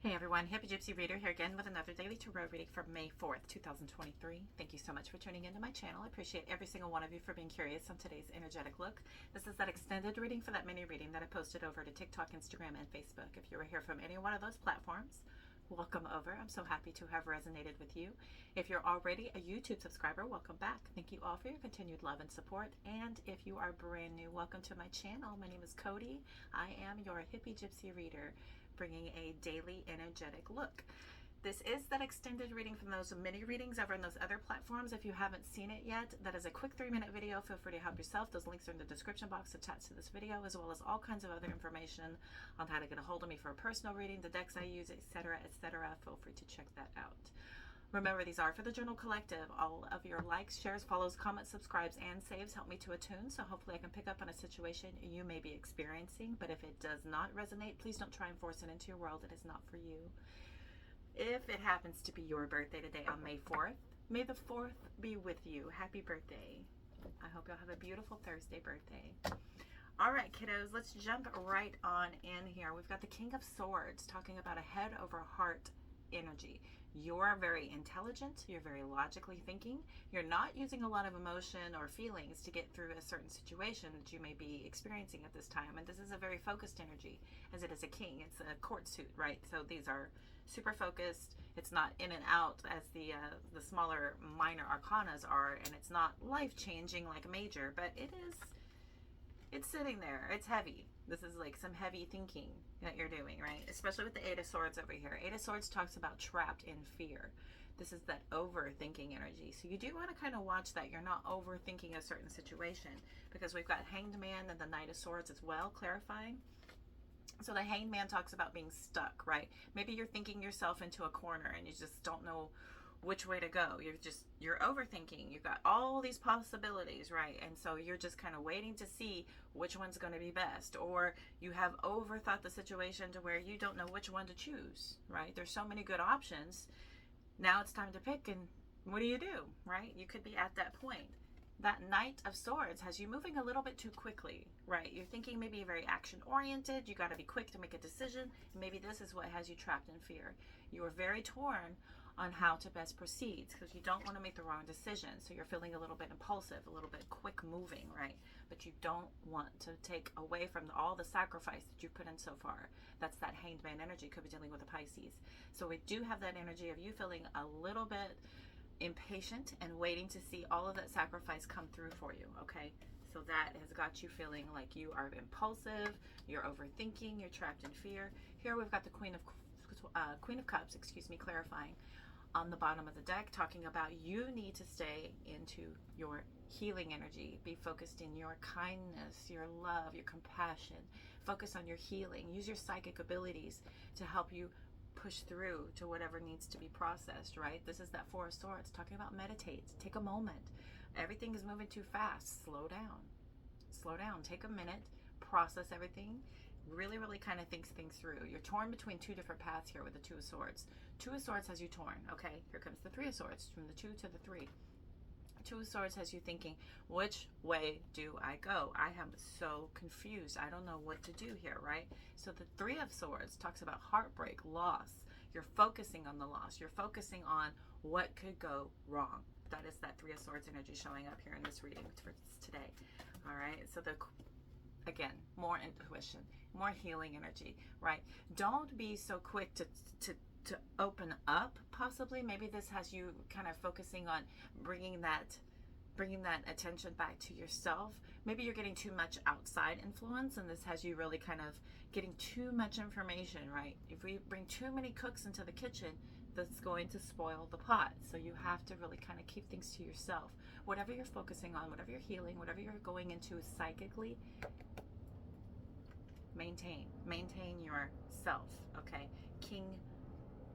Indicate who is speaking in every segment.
Speaker 1: Hey everyone, Hippygypsyreader here again with another daily tarot reading for May 4th, 2023. Thank you so much for tuning into my channel. I appreciate every single one of you for being curious on today's energetic look. This is that extended reading for that mini reading that I posted over to TikTok, Instagram, and Facebook. If you were here from any one of those platforms, welcome over. I'm so happy to have resonated with you. If you're already a YouTube subscriber, welcome back. Thank you all for your continued love and support. And if you are brand new, welcome to my channel. My name is Cody. I am your Hippygypsyreader, bringing a daily energetic look. This is that extended reading from those mini readings over on those other platforms. If you haven't seen it yet, that is a quick 3-minute video. Feel free to help yourself. Those links are in the description box attached to this video, as well as all kinds of other information on how to get a hold of me for a personal reading, the decks I use, etc., etc. Feel free to check that out. Remember, these are for the Journal Collective. All of your likes, shares, follows, comments, subscribes, and saves help me to attune, so hopefully I can pick up on a situation you may be experiencing. But if it does not resonate, please don't try and force it into your world. It is not for you. If it happens to be your birthday today on May 4th, may the 4th be with you. Happy birthday. I hope you'll have a beautiful Thursday birthday. All right, kiddos, let's jump right on in here. We've got the King of Swords talking about a head over heart energy. You're very intelligent, you're very logically thinking, you're not using a lot of emotion or feelings to get through a certain situation that you may be experiencing at this time. And this is a very focused energy, as it is a king. It's a court suit, right? So these are super focused. It's not in and out as the smaller minor arcanas are, and it's not life-changing like a major, but it's sitting there. It's heavy. This is like some heavy thinking that you're doing, right? Especially with the Eight of Swords over here. Eight of Swords talks about trapped in fear. This is that overthinking energy. So you do want to kind of watch that you're not overthinking a certain situation, because we've got Hanged Man and the Knight of Swords as well, clarifying. So the Hanged Man talks about being stuck, right? Maybe you're thinking yourself into a corner and you just don't know which way to go. You're overthinking. You've got all these possibilities, right? And so you're just kind of waiting to see which one's going to be best, or you have overthought the situation to where you don't know which one to choose, right? There's so many good options. Now it's time to pick, and what do you do, right? You could be at that point. That Knight of Swords has you moving a little bit too quickly, right? You're thinking maybe very action oriented. You got to be quick to make a decision. And maybe this is what has you trapped in fear. You are very torn on how to best proceed, because you don't want to make the wrong decision. So you're feeling a little bit impulsive, a little bit quick moving, right? But you don't want to take away from all the sacrifice that you put in so far. That's that Hanged Man energy. Could be dealing with a Pisces. So we do have that energy of you feeling a little bit impatient and waiting to see all of that sacrifice come through for you. Okay, so that has got you feeling like you are impulsive, you're overthinking, you're trapped in fear. Here we've got the Queen of Cups, excuse me, clarifying on the bottom of the deck, talking about you need to stay into your healing energy. Be focused in your kindness, your love, your compassion. Focus on your healing. Use your psychic abilities to help you push through to whatever needs to be processed, right? This is that Four of Swords talking about meditate. Take a moment. Everything is moving too fast. Slow down. Slow down. Take a minute. Process everything. Really kind of think things through. You're torn between two different paths here with the Two of Swords. Two of Swords has you torn. Okay, here comes the Three of Swords, from the 2 to the 3. Two of Swords has you thinking, which way do I go? I am so confused. I don't know what to do here, right? So the Three of Swords talks about heartbreak, loss. You're focusing on the loss. You're focusing on what could go wrong. That is that Three of Swords energy showing up here in this reading for today. All right, so again, more intuition, more healing energy, right? Don't be so quick to open up. Possibly maybe this has you kind of focusing on bringing that attention back to yourself. Maybe you're getting too much outside influence, and this has you really kind of getting too much information, right? If we bring too many cooks into the kitchen, that's going to spoil the pot. So you have to really kind of keep things to yourself. Whatever you're focusing on, whatever you're healing, whatever you're going into psychically, maintain yourself. Okay, King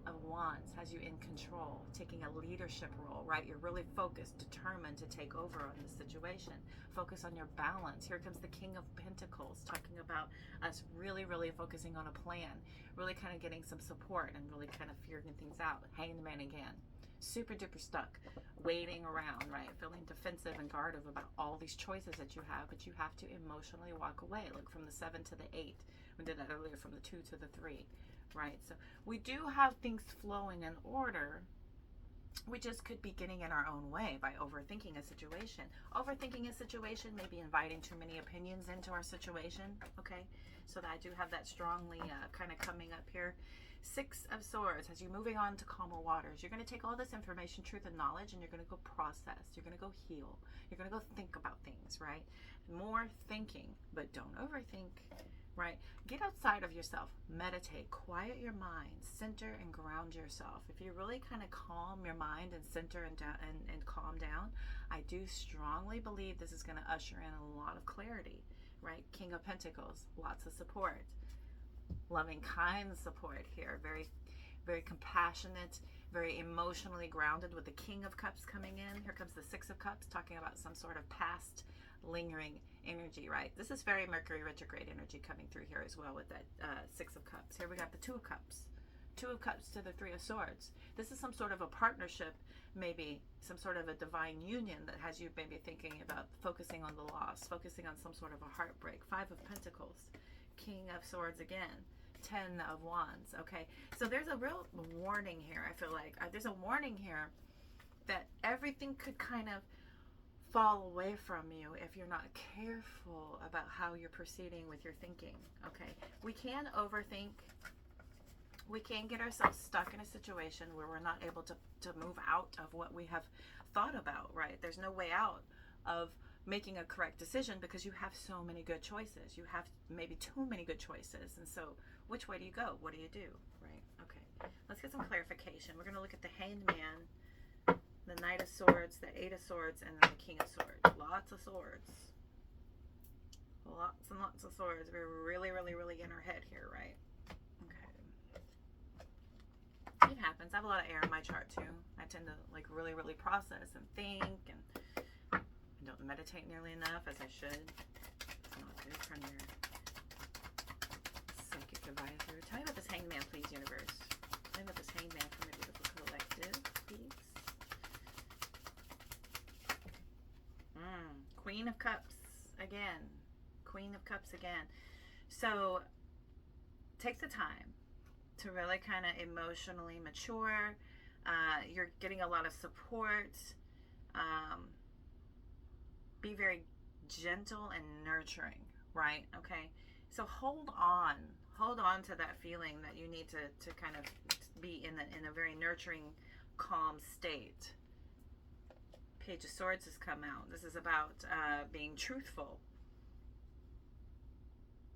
Speaker 1: of Wands has you in control, taking a leadership role, right? You're really focused, determined to take over on this situation. Focus on your balance. Here comes the King of Pentacles, talking about us really focusing on a plan, really kind of getting some support and really kind of figuring things out. Hanged Man again. Super duper stuck, waiting around, right? Feeling defensive and guarded about all these choices that you have, but you have to emotionally walk away. Look, from the 7 to the 8. We did that earlier, from the 2 to the 3. right? So we do have things flowing in order. We just could be getting in our own way by overthinking a situation. Overthinking a situation, maybe inviting too many opinions into our situation, okay? So that I do have that strongly kind of coming up here. Six of Swords, as you're moving on to calmer waters, you're going to take all this information, truth, and knowledge, and you're going to go process. You're going to go heal. You're going to go think about things, right? More thinking, but don't overthink, right? Get outside of yourself, meditate, quiet your mind, center and ground yourself. If you really kind of calm your mind and center and down and calm down, I do strongly believe this is going to usher in a lot of clarity, right? King of Pentacles, lots of support, loving, kind support here, very, very compassionate, very emotionally grounded with the King of Cups coming in. Here comes the Six of Cups, talking about some sort of past lingering energy, right? This is very Mercury retrograde energy coming through here as well with that Six of Cups. Here we got the Two of Cups. Two of Cups to the Three of Swords. This is some sort of a partnership, maybe some sort of a divine union that has you maybe thinking about focusing on the loss, focusing on some sort of a heartbreak. Five of Pentacles, King of Swords again, Ten of Wands. Okay, so there's a real warning here. I feel like there's a warning here that everything could kind of fall away from you if you're not careful about how you're proceeding with your thinking. Okay, we can overthink. We can get ourselves stuck in a situation where we're not able to move out of what we have thought about, right? There's no way out of making a correct decision because you have so many good choices. You have maybe too many good choices. And so which way do you go? What do you do, right? Okay, let's get some clarification. We're going to look at the Hanged Man, the Knight of Swords, the Eight of Swords, and then the King of Swords. Lots of swords. Lots and lots of swords. We're really, really, really in our head here, right? Okay. It happens. I have a lot of air in my chart too. I tend to like really, really process and think, and I don't meditate nearly enough as I should. It's not good from your psychic advisor. Tell me about this Hanged Man, please, universe. Tell me about this Hanged Man from the beautiful collective, please. Queen of Cups again. Queen of Cups again. So take the time to really kind of emotionally mature. You're getting a lot of support. Be very gentle and nurturing, right? Okay, so hold on to that feeling that you need to kind of be in a very nurturing, calm state. Page of Swords has come out. This is about being truthful,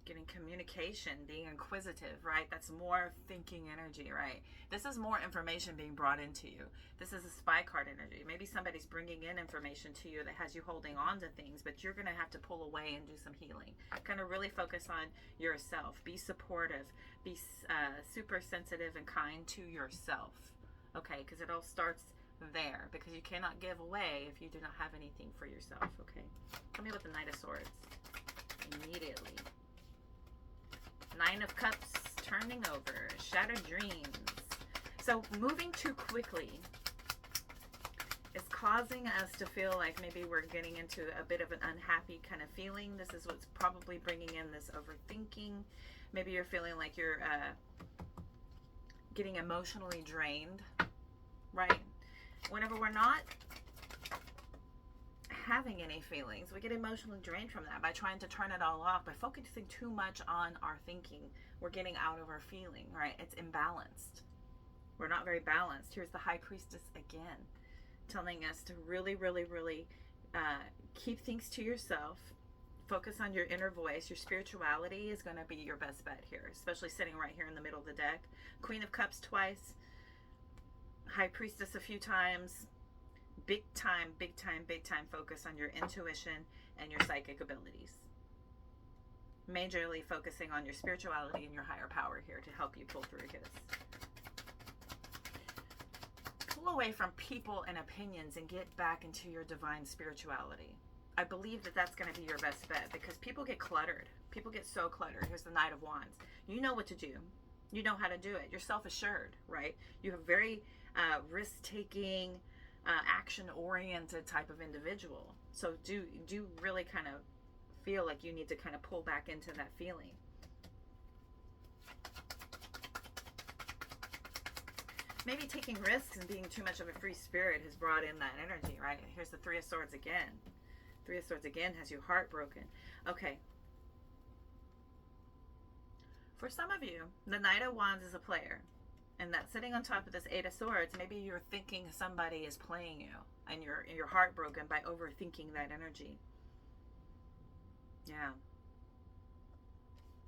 Speaker 1: getting communication, being inquisitive, right? That's more thinking energy, right? This is more information being brought into you. This is a spy card energy. Maybe somebody's bringing in information to you that has you holding on to things, but you're going to have to pull away and do some healing. Kind of really focus on yourself. Be supportive. Be super sensitive and kind to yourself, okay? Because it all starts there, because you cannot give away if you do not have anything for yourself, okay? Tell me about the Knight of Swords immediately. Nine of Cups turning over, shattered dreams. So moving too quickly is causing us to feel like maybe we're getting into a bit of an unhappy kind of feeling. This is what's probably bringing in this overthinking. Maybe you're feeling like you're getting emotionally drained, right? Whenever we're not having any feelings, we get emotionally drained from that by trying to turn it all off. By focusing too much on our thinking, we're getting out of our feeling, right? It's imbalanced. We're not very balanced. Here's the High Priestess again, telling us to really, really, really keep things to yourself. Focus on your inner voice. Your spirituality is going to be your best bet here, especially sitting right here in the middle of the deck. Queen of Cups twice, High Priestess a few times. Big time, big time, big time focus on your intuition and your psychic abilities. Majorly focusing on your spirituality and your higher power here to help you pull through this. Pull away from people and opinions and get back into your divine spirituality. I believe that that's going to be your best bet, because people get cluttered. People get so cluttered. Here's the Knight of Wands. You know what to do. You know how to do it. You're self-assured, right? You have very risk-taking, action-oriented type of individual. So do really kind of feel like you need to kind of pull back into that feeling. maybe taking risks and being too much of a free spirit has brought in that energy, right? Here's the Three of Swords again. Three of Swords again has your heart broken. Okay. For some of you, the Knight of Wands is a player. And that sitting on top of this Eight of Swords, maybe you're thinking somebody is playing you. And you're heartbroken by overthinking that energy. Yeah.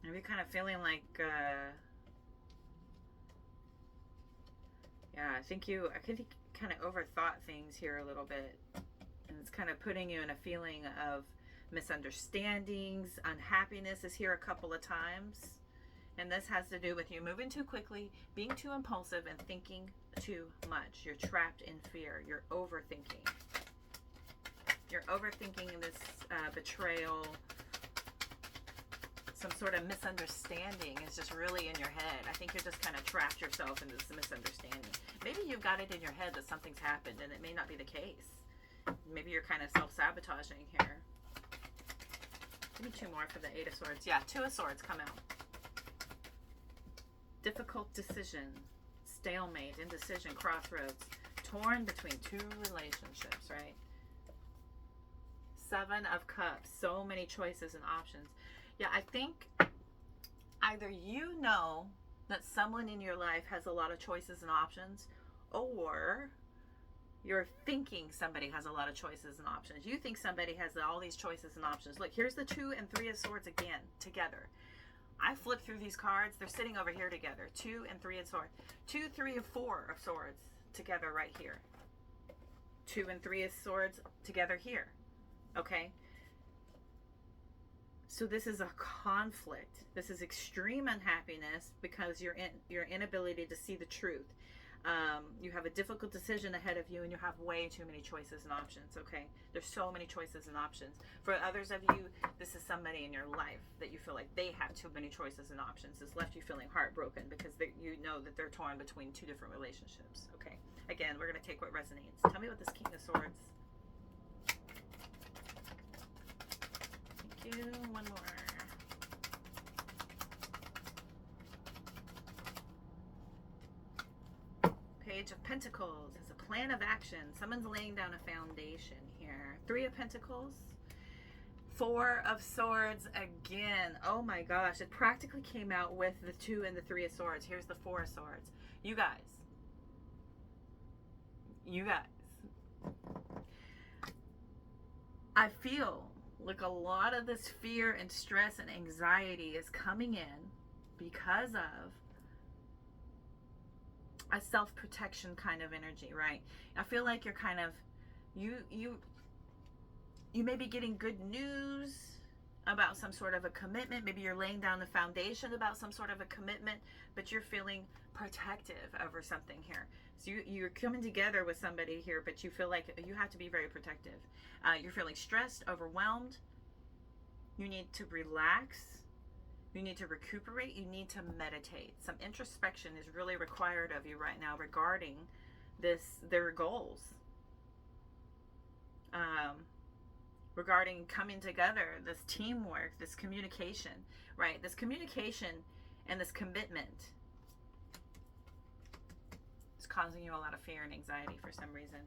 Speaker 1: Maybe kind of feeling like... yeah, I think you kind of overthought things here a little bit. And it's kind of putting you in a feeling of misunderstandings. Unhappiness is here a couple of times. And this has to do with you moving too quickly, being too impulsive, and thinking too much. You're trapped in fear. You're overthinking. You're overthinking this betrayal. Some sort of misunderstanding is just really in your head. I think you're just kind of trapped yourself in this misunderstanding. Maybe you've got it in your head that something's happened and it may not be the case. Maybe you're kind of self-sabotaging here. Give me two more for the Eight of Swords. Yeah, Two of Swords come out. Difficult decision, stalemate, indecision, crossroads, torn between two relationships, right? Seven of Cups, so many choices and options. Yeah, I think either you know that someone in your life has a lot of choices and options, or you're thinking somebody has a lot of choices and options. You think somebody has all these choices and options. Look, here's the Two and Three of Swords again, together. I flipped through these cards. They're sitting over here together. Two and Three of Swords. Two, Three, and Four of Swords together right here. Two and Three of Swords together here. Okay? So this is a conflict. This is extreme unhappiness because your inability to see the truth. You have a difficult decision ahead of you and you have way too many choices and options, okay? There's so many choices and options. For others of you, this is somebody in your life that you feel like they have too many choices and options. It's left you feeling heartbroken because you know that they're torn between two different relationships, okay? Again, we're going to take what resonates. Tell me what this King of Swords. Thank you. One more. Page of Pentacles is a plan of action. Someone's laying down a foundation here. Three of Pentacles. Four of Swords again. Oh my gosh. It practically came out with the Two and the Three of Swords. Here's the Four of Swords. You guys. I feel like a lot of this fear and stress and anxiety is coming in because of a self-protection kind of energy, right? I feel like you're kind of, you may be getting good news about some sort of a commitment. Maybe you're laying down the foundation about some sort of a commitment, but you're feeling protective over something here. So you're coming together with somebody here, but you feel like you have to be very protective. You're feeling stressed, overwhelmed. You need to relax. You need to recuperate. You need to meditate. Some introspection is really required of you right now regarding their goals. Regarding coming together, this teamwork, this communication, right? This communication and this commitment is causing you a lot of fear and anxiety for some reason.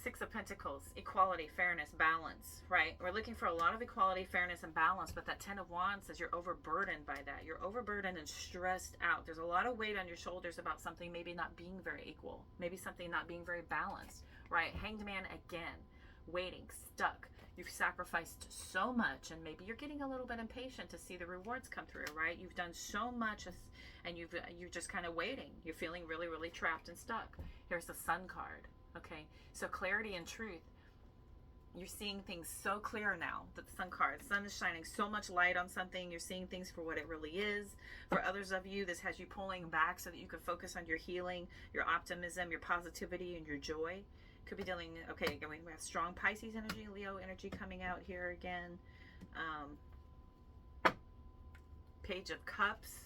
Speaker 1: Six of Pentacles, equality, fairness, balance, right? We're looking for a lot of equality, fairness, and balance, but that Ten of Wands says you're overburdened by that. You're overburdened and stressed out. There's a lot of weight on your shoulders about something maybe not being very equal, maybe something not being very balanced, right? Hanged Man again, waiting, stuck. You've sacrificed so much, and maybe you're getting a little bit impatient to see the rewards come through, right? You've done so much, and you're just kind of waiting. You're feeling really, really trapped and stuck. Here's the Sun card. Okay, so clarity and truth. You're seeing things so clear now. The Sun card. The sun is shining so much light on something. You're seeing things for what it really is. For others of you, this has you pulling back so that you can focus on your healing, your optimism, your positivity, and your joy. Could be dealing, okay, we have strong Pisces energy, Leo energy coming out here again. Page of Cups.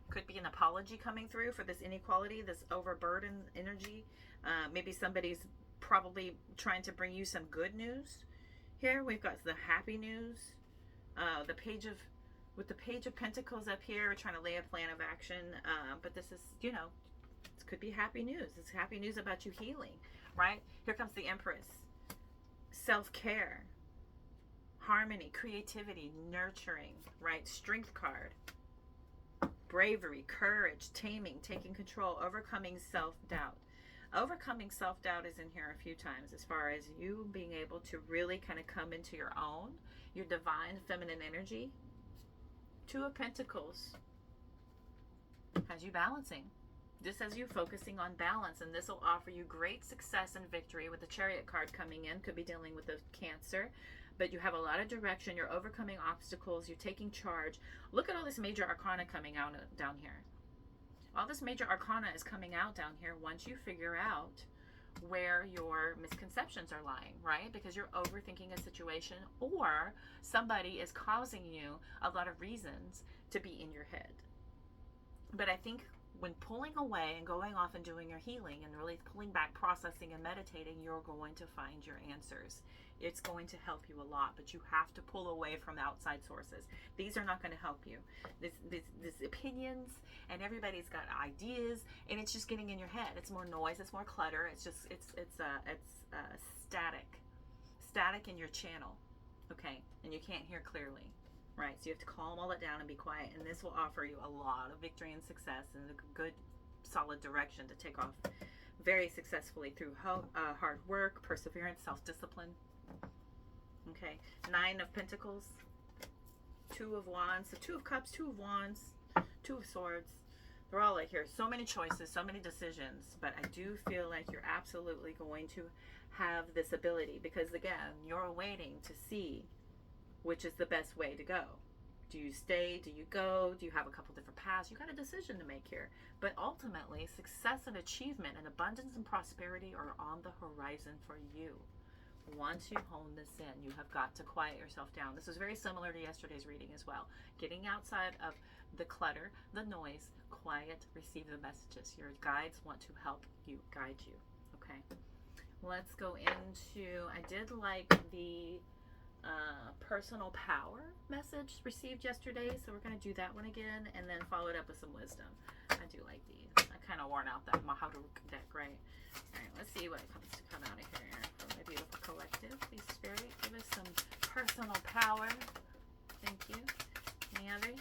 Speaker 1: Could be an apology coming through for this inequality, this overburden energy. Maybe somebody's probably trying to bring you some good news. Here we've got the happy news. With the Page of Pentacles up here, we're trying to lay a plan of action. But this is, it's could be happy news. It's happy news about you healing, right? Here comes the Empress. Self-care, harmony, creativity, nurturing, right? Strength card. Bravery, courage, taming, taking control, overcoming self-doubt. Overcoming self-doubt is in here a few times as far as you being able to really kind of come into your own, your divine feminine energy. Two of Pentacles has you balancing. This has you focusing on balance, and this will offer you great success and victory with the Chariot card coming in. Could be dealing with a Cancer, but you have a lot of direction. You're overcoming obstacles. You're taking charge. Look at all this major arcana coming out down here. All this major arcana is coming out down here once you figure out where your misconceptions are lying, right? Because you're overthinking a situation, or somebody is causing you a lot of reasons to be in your head. But I think when pulling away and going off and doing your healing and really pulling back, processing and meditating, you're going to find your answers. It's going to help you a lot, but you have to pull away from outside sources. These are not going to help you. This opinions, and everybody's got ideas, and it's just getting in your head. It's more noise. It's more clutter. It's just it's static in your channel, okay? And you can't hear clearly, right? So you have to calm all it down and be quiet, and this will offer you a lot of victory and success and a good, solid direction to take off very successfully through hard work, perseverance, self-discipline. Okay, 9 of Pentacles, 2 of Wands, so 2 of Cups, 2 of Wands, 2 of Swords. They're all like here. So many choices, so many decisions, but I do feel like you're absolutely going to have this ability, because again, you're waiting to see which is the best way to go. Do you stay? Do you go? Do you have a couple different paths? You got a decision to make here. But ultimately, success and achievement and abundance and prosperity are on the horizon for you. Once you hone this in, you have got to quiet yourself down. This is very similar to yesterday's reading as well. Getting outside of the clutter, the noise, quiet, receive the messages. Your guides want to help you, guide you. Okay. Let's go into, I did like the personal power message received yesterday, so we're going to do that one again and then follow it up with some wisdom. I do like these. I kind of worn out that Mahrukh deck, right? All right, let's see what comes to come out of here from my beautiful collective. Please, Spirit, give us some personal power. Thank you. Any others?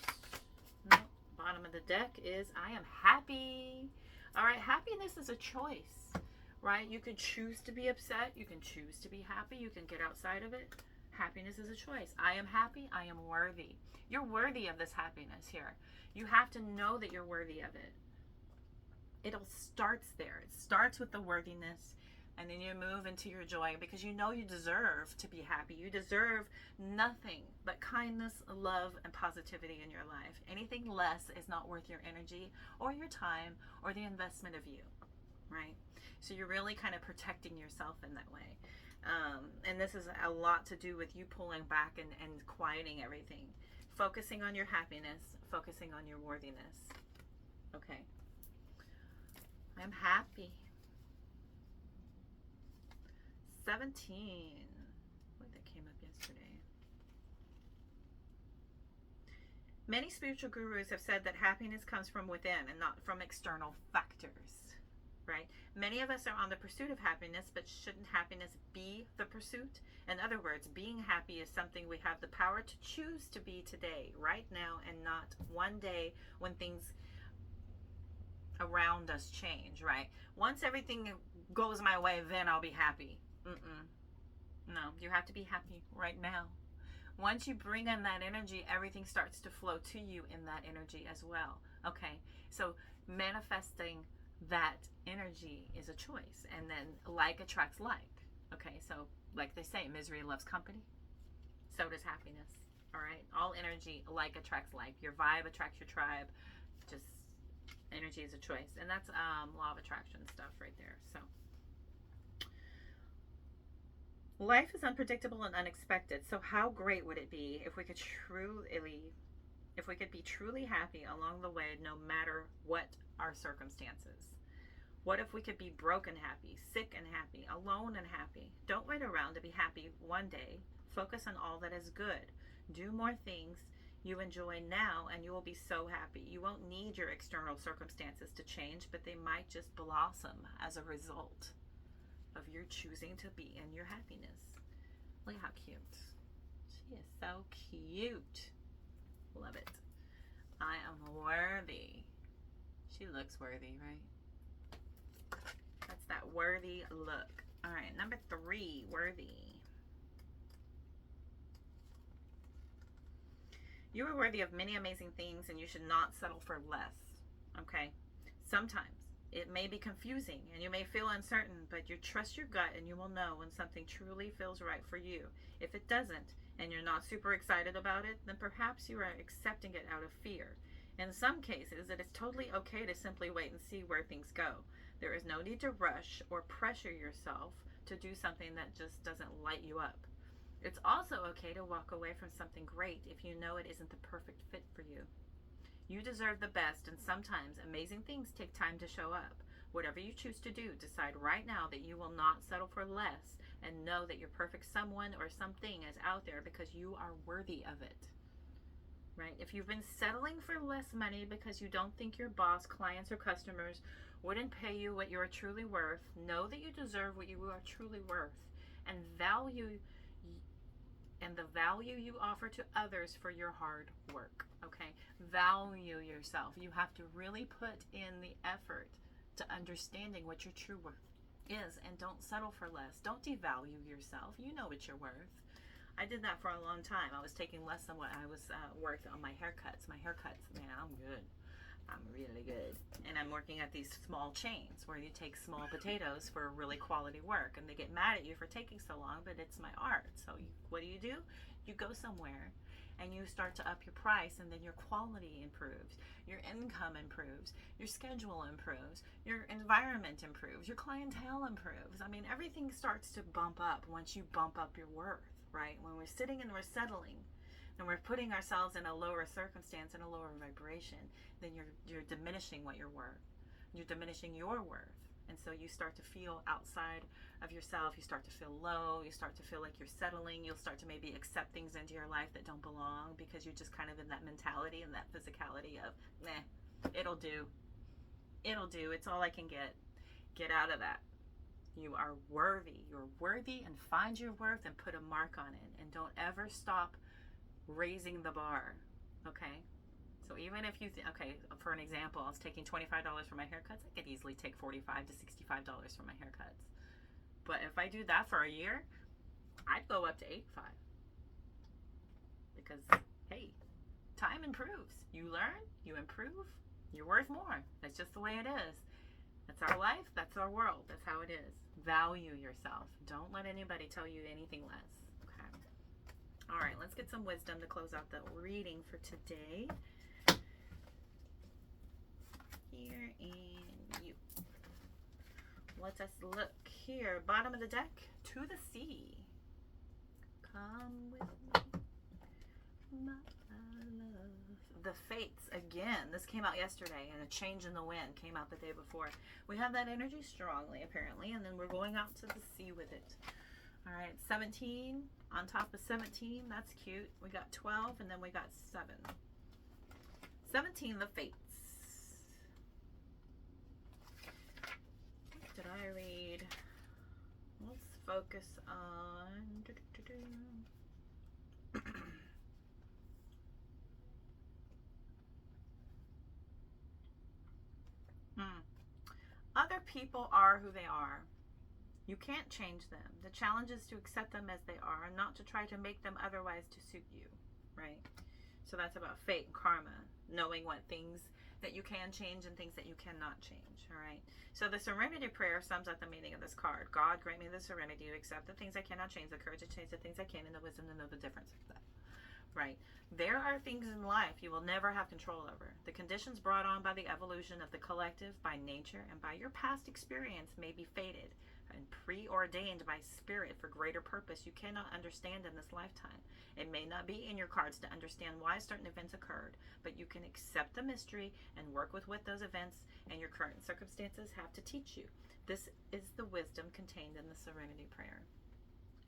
Speaker 1: No. Bottom of the deck is I am happy. All right, happiness is a choice, right? You can choose to be upset. You can choose to be happy. You can get outside of it. Happiness is a choice. I am happy. I am worthy. You're worthy of this happiness here. You have to know that you're worthy of it. It all starts there. It starts with the worthiness, and then you move into your joy, because you know you deserve to be happy. You deserve nothing but kindness, love, and positivity in your life. Anything less is not worth your energy or your time or the investment of you, right? So you're really kind of protecting yourself in that way. And this is a lot to do with you pulling back and quieting everything. Focusing on your happiness, focusing on your worthiness. Okay. I'm happy. 17. What, that came up yesterday. Many spiritual gurus have said that happiness comes from within and not from external factors. Right? Many of us are on the pursuit of happiness, but shouldn't happiness be the pursuit? In other words, being happy is something we have the power to choose to be today, right now, and not one day when things around us change, right? Once everything goes my way, then I'll be happy. No, you have to be happy right now. Once you bring in that energy, everything starts to flow to you in that energy as well. Okay, so manifesting that energy is a choice, and then like attracts like. Okay, so like they say, misery loves company, so does happiness. All right, all energy, like attracts like. Your vibe attracts your tribe. Just energy is a choice, and that's law of attraction stuff right there. So life is unpredictable and unexpected, so how great would it be if we could be truly happy along the way, no matter what our circumstances? What if we could be broken happy, sick and happy, alone and happy? Don't wait around to be happy one day. Focus on all that is good. Do more things you enjoy now, and you will be so happy. You won't need your external circumstances to change, but they might just blossom as a result of your choosing to be in your happiness. Look how cute. She is so cute. Love it. I am worthy. She looks worthy, right? That's that worthy look. All right, number 3, worthy. You are worthy of many amazing things, and you should not settle for less, okay? Sometimes it may be confusing and you may feel uncertain, but you trust your gut and you will know when something truly feels right for you. If it doesn't and you're not super excited about it, then perhaps you are accepting it out of fear. In some cases, it is totally okay to simply wait and see where things go. There is no need to rush or pressure yourself to do something that just doesn't light you up. It's also okay to walk away from something great if you know it isn't the perfect fit for you. You deserve the best, and sometimes amazing things take time to show up. Whatever you choose to do, decide right now that you will not settle for less, and know that your perfect someone or something is out there because you are worthy of it. Right? If you've been settling for less money because you don't think your boss, clients, or customers wouldn't pay you what you are truly worth, know that you deserve what you are truly worth, and the value you offer to others for your hard work. Okay? Value yourself. You have to really put in the effort to understanding what your true worth is, and don't settle for less. Don't devalue yourself. You know what you're worth. I did that for a long time. I was taking less than what I was worth on my haircuts. My haircuts, man, I'm good. I'm really good. And I'm working at these small chains where you take small potatoes for really quality work, and they get mad at you for taking so long, but it's my art. So what do? You go somewhere and you start to up your price, and then your quality improves, your income improves, your schedule improves, your environment improves, your clientele improves. I mean, everything starts to bump up once you bump up your worth, right? When we're sitting and we're settling, and we're putting ourselves in a lower circumstance and a lower vibration, then you're diminishing what you're worth. You're diminishing your worth. And so you start to feel outside of yourself. You start to feel low. You start to feel like you're settling. You'll start to maybe accept things into your life that don't belong because you're just kind of in that mentality and that physicality of, meh, it'll do. It'll do. It's all I can get. Get out of that. You are worthy. You're worthy, and find your worth and put a mark on it. And don't ever stop raising the bar, okay? So even if you okay, for an example, I was taking $25 for my haircuts. I could easily take $45 to $65 for my haircuts. But if I do that for a year, I'd go up to $85. Because, hey, time improves. You learn, you improve, you're worth more. That's just the way it is. That's our life, that's our world, that's how it is. Value yourself. Don't let anybody tell you anything less. All right, let's get some wisdom to close out the reading for today. Here and you. Let us look here. Bottom of the deck, to the sea. Come with me, my love. The Fates, again. This came out yesterday, and a change in the wind came out the day before. We have that energy strongly, apparently, and then we're going out to the sea with it. All right, 17 on top of 17. That's cute. We got 12, and then we got 7. 17, the Fates. What did I read? Let's focus on... Other people are who they are. You can't change them. The challenge is to accept them as they are and not to try to make them otherwise to suit you, right? So that's about fate and karma, knowing what things that you can change and things that you cannot change, all right? So the Serenity prayer sums up the meaning of this card. God, grant me the serenity to accept the things I cannot change, the courage to change the things I can, and the wisdom to know the difference of that. Right? There are things in life you will never have control over. The conditions brought on by the evolution of the collective, by nature, and by your past experience may be fated and preordained by spirit for greater purpose you cannot understand in this lifetime. It may not be in your cards to understand why certain events occurred, but you can accept the mystery and work with what those events and your current circumstances have to teach you. This is the wisdom contained in the Serenity prayer.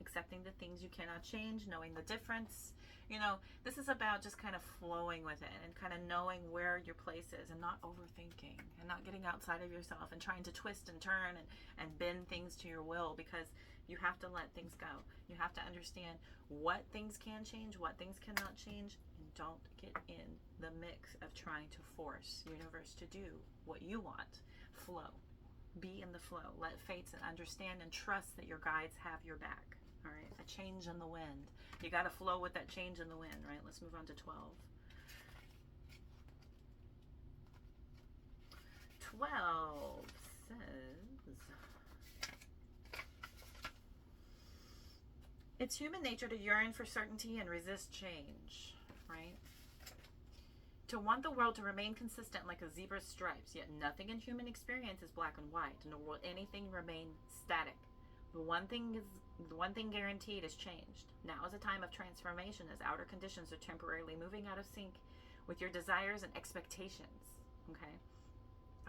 Speaker 1: accepting the things you cannot change, knowing the difference. You know, this is about just kind of flowing with it and kind of knowing where your place is and not overthinking and not getting outside of yourself and trying to twist and turn and bend things to your will, because you have to let things go. You have to understand what things can change, what things cannot change, and don't get in the mix of trying to force universe to do what you want. Flow. Be in the flow. Let fates understand and trust that your guides have your back. All right, a change in the wind. You got to flow with that change in the wind, right? Let's move on to 12. 12 says, it's human nature to yearn for certainty and resist change, right? To want the world to remain consistent like a zebra's stripes, yet nothing in human experience is black and white, nor will anything remain static. The one thing guaranteed is changed. Now is a time of transformation as outer conditions are temporarily moving out of sync with your desires and expectations. Okay?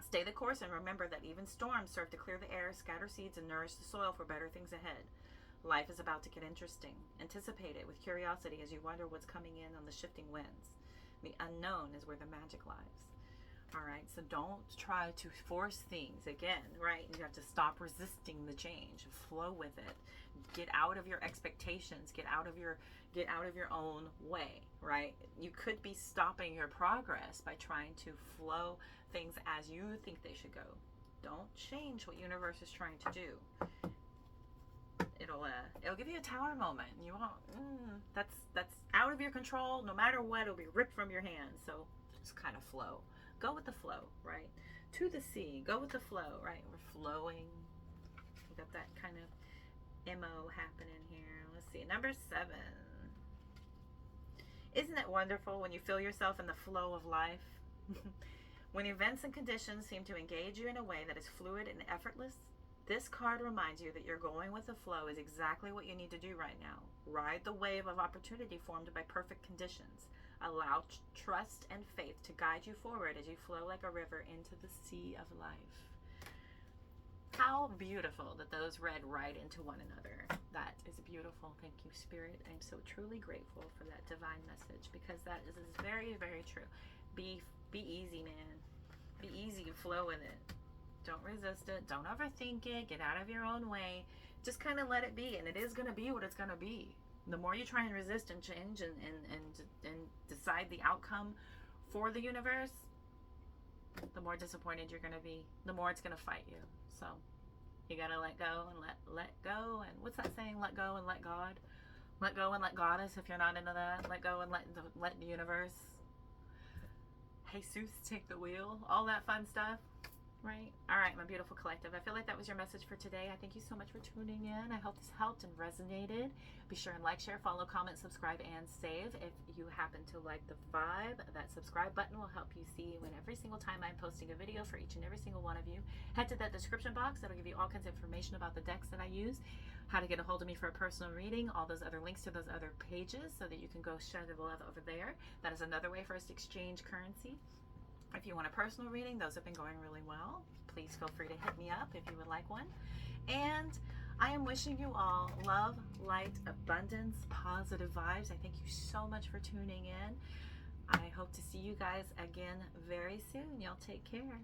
Speaker 1: Stay the course and remember that even storms serve to clear the air, scatter seeds, and nourish the soil for better things ahead. Life is about to get interesting. Anticipate it with curiosity as you wonder what's coming in on the shifting winds. The unknown is where the magic lies. All right, so don't try to force things again, right? You have to stop resisting the change. Flow with it. Get out of your expectations. Get out of your own way, right? You could be stopping your progress by trying to flow things as you think they should go. Don't change what universe is trying to do. It'll give you a tower moment. You won't. That's out of your control. No matter what, it'll be ripped from your hands. So just kind of flow. Go with the flow, right? To the sea. Go with the flow, right? We're flowing. We got that kind of MO happening here. Let's see. Number 7. Isn't it wonderful when you feel yourself in the flow of life? When events and conditions seem to engage you in a way that is fluid and effortless, this card reminds you that you're going with the flow is exactly what you need to do right now. Ride the wave of opportunity formed by perfect conditions. Allow trust and faith to guide you forward as you flow like a river into the sea of life. How beautiful that those read right into one another. That is beautiful. Thank you, Spirit. I'm so truly grateful for that divine message, because that is very, very true. Be easy, man. Be easy. Flow with it. Don't resist it. Don't overthink it. Get out of your own way. Just kind of let it be, and it is going to be what it's going to be. The more you try and resist and change and decide the outcome for the universe, the more disappointed you're going to be. The more it's going to fight you. So you got to let go and let go. And what's that saying? Let go and let God. Let go and let Goddess if you're not into that. Let go and let the universe. Jesus take the wheel. All that fun stuff. Right? All right, my beautiful collective. I feel like that was your message for today. I thank you so much for tuning in. I hope this helped and resonated. Be sure and like, share, follow, comment, subscribe, and save. If you happen to like the vibe, that subscribe button will help you see when every single time I'm posting a video for each and every single one of you. Head to that description box. That'll give you all kinds of information about the decks that I use, how to get a hold of me for a personal reading, all those other links to those other pages so that you can go share the love over there. That is another way for us to exchange currency. If you want a personal reading, those have been going really well. Please feel free to hit me up if you would like one. And I am wishing you all love, light, abundance, positive vibes. I thank you so much for tuning in. I hope to see you guys again very soon. Y'all take care.